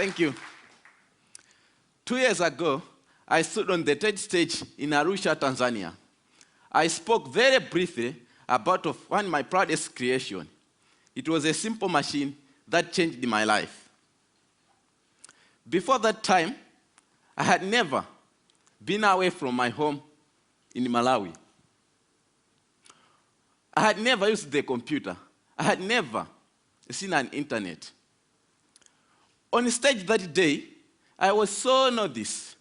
Thank you. 2 years ago, I stood on the TED stage in Arusha, Tanzania. I spoke very briefly about one of my proudest creations. It was a simple machine that changed my life. Before that time, I had never been away from my home in Malawi. I had never used the computer. I had never seen an internet. On stage that day, I was so nervous.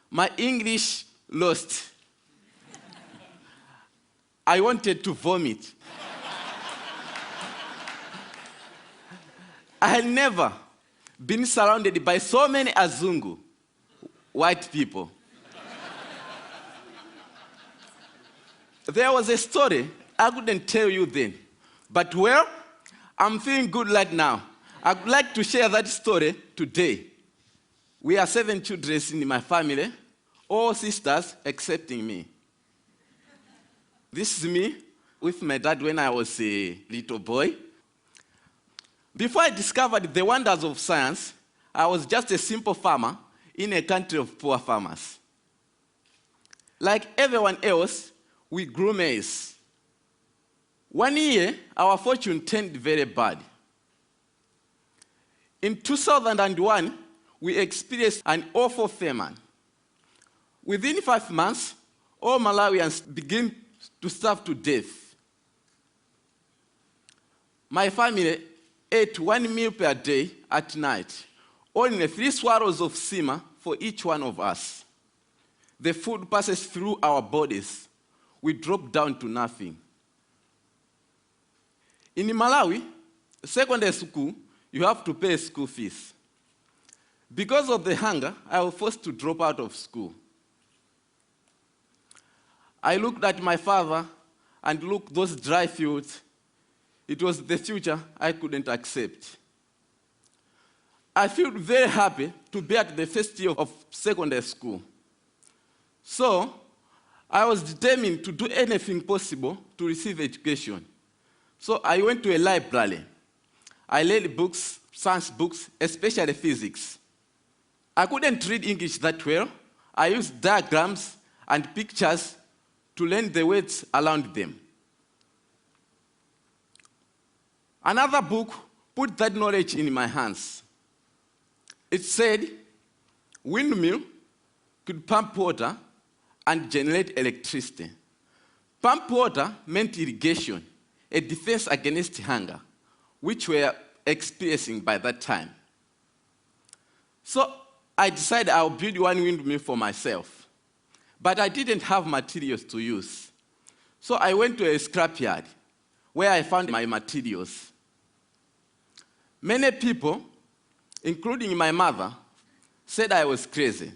My English lost. I wanted to vomit. I had never been surrounded by so many Azungu, white people. There was a story I couldn't tell you then, but well, I'm feeling good right now. I'd like to share that story today. We are 7 children in my family, all sisters excepting me. This is me with my dad when I was a little boy. Before I discovered the wonders of science, I was just a simple farmer in a country of poor farmers. Like everyone else, we grew maize. One year, our fortune turned very bad. In 2001, we experienced an awful famine. Within 5 months, all Malawians began to starve to death. My family ate 1 meal per day at night, only 3 swallows of sima for each one of us. The food passes through our bodies. We drop down to nothing. In Malawi, secondary school, you have to pay school fees. Because of the hunger, I was forced to drop out of school. I looked at my father and looked at those dry fields. It was the future I couldn't accept. I felt very happy to be at the first year of secondary school. So, I was determined to do anything possible to receive education. So I went to a library. I read books, science books, especially physics. I couldn't read English that well. I used diagrams and pictures to learn the words around them. Another book put that knowledge in my hands. It said, windmill could pump water and generate electricity. Pump water meant irrigation, a defense against hunger, which we were experiencing by that time. So I decided I'll build one windmill for myself. But I didn't have materials to use. So I went to a scrapyard where I found my materials. Many people, including my mother, said I was crazy.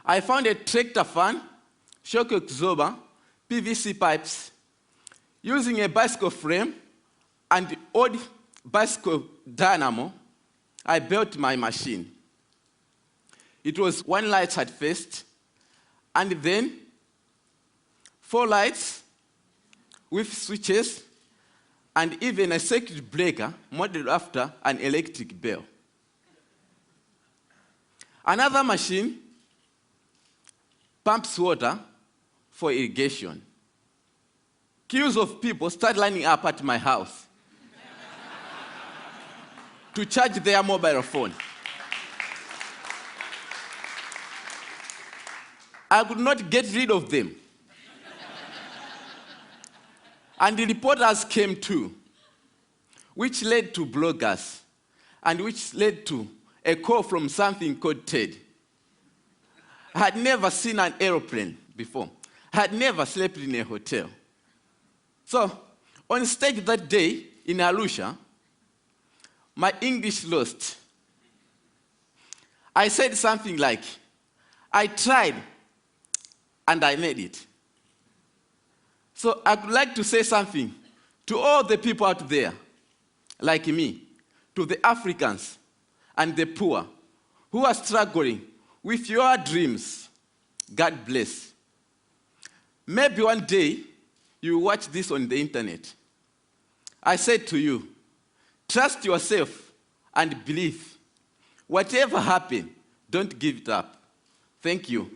I found a tractor fan, shock absorber, PVC pipes. Using a bicycle frame and old bicycle dynamo, I built my machine. It was 1 light at first, and then 4 lights with switches, and even a circuit breaker modeled after an electric bell. Another machine pumps water for irrigation. Queues of people start lining up at my house to charge their mobile phone. I could not get rid of them. And the reporters came too, which led to bloggers, and which led to a call from something called TED. I had never seen an airplane before. I had never slept in a hotel. So, on stage that day in Arusha, my English lost. I said something like, I tried and I made it. So I would like to say something to all the people out there, like me, to the Africans and the poor who are struggling with your dreams. God bless. Maybe one day you will watch this on the internet. I said to you, Trust yourself and believe. Whatever happens, don't give it up. Thank you.